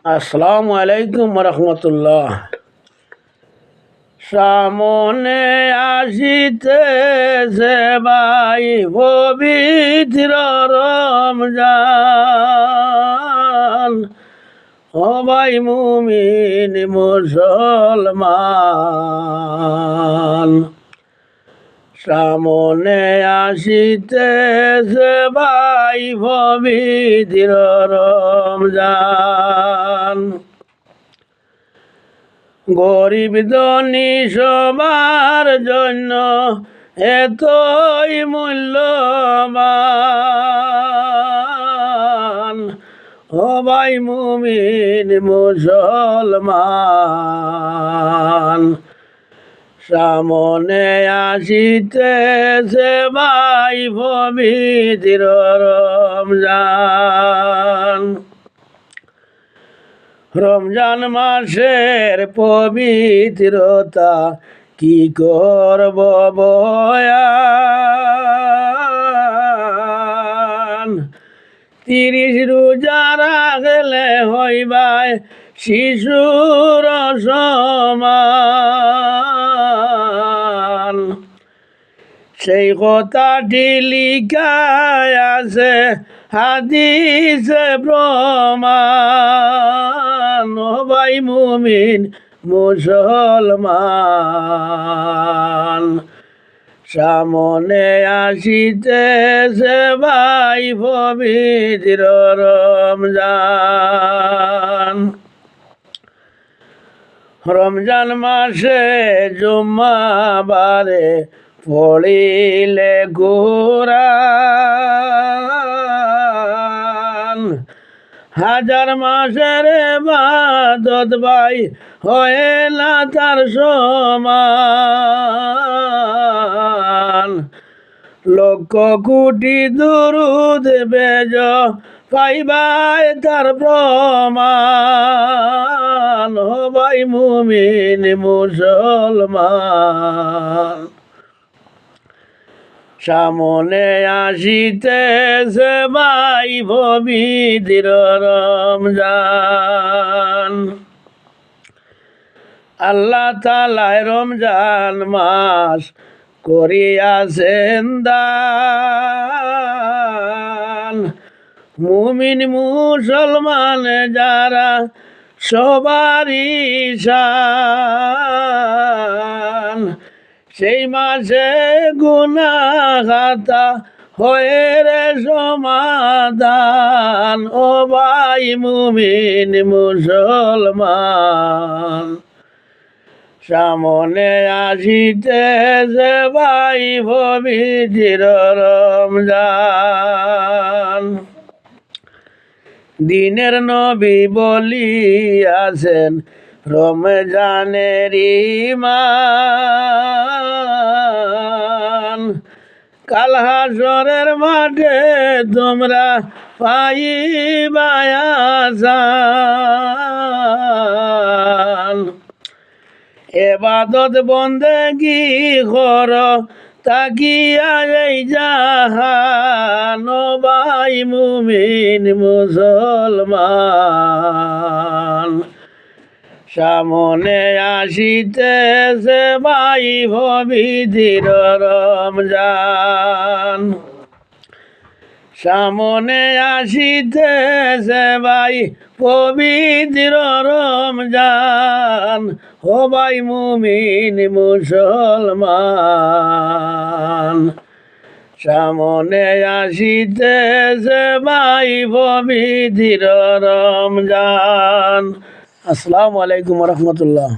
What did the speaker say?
আসসালামু আলাইকুম রহমতুল্লাহ। সামনে আসিতেছে ভাই পবিত্র রমজান, ও ভাই মুমিন মুসলমান। সামনে আসিতেছে ভাই পবিত্র রমজান। গরিব ধনী সবার জন্য এতই মূল্যবান, ও ভাই মুমিন মুসলমান। সামনে আসিতেছে ভাই পবিত্র রমজান। রমজান মাসের পবিত্রতা কি করব বয়ান। 30 রোজা রাখলে হইবাই শিশুর সমান। সেই কথাটি লিখায় আছে হাদিসে প্রমাণ, ও ভাই মুমিন মুসলমান। সামনে আসিতেছে ভাই পবিত্র রমজান। রমজান মাসে জুম্মাবারে পড়িলে কুরআন, হাজার মাসের ইবাদত ভাই হয় না তার সমান। লক্ষ কোটি দুরূদ বেজ পাইবাই তার প্রমাণ, ও ভাই মুমিন মুসলমান। সামনে আসিতেছে ভাই পবিত্র রমজান। আল্লাহ তাআলায় রমজান মাস করিয়াছেন দান, মুমিন মুসলমান যারা সবারই শান। সেই মাসে গুনাহ খাতা হয়ে রে সমাধান, ও ভাই মুমিন মুসলমান। সামনে আসিতেছে ভাই পবিত্র রমজান। দিনের নবী বলিয়াছেন রমজানের ঈমান, কাল হাসরের মাঠে তোমরা পাইবা আযান। ইবাদত বন্দেগি কর তাকিয়া এই জাহান, ও ভাই মুমিন মুসলমান। সামনে আসিতেছে ভাই পবিত্র রমজান। সামনে আসিতেছে ভাই পবিত্র রমজান, ও ভাই মুমিন মুসলমান। সামনে আসিতেছে ভাই পবিত্র রমজান। আসসালামু আলাইকুম রহমতুল্লাহ।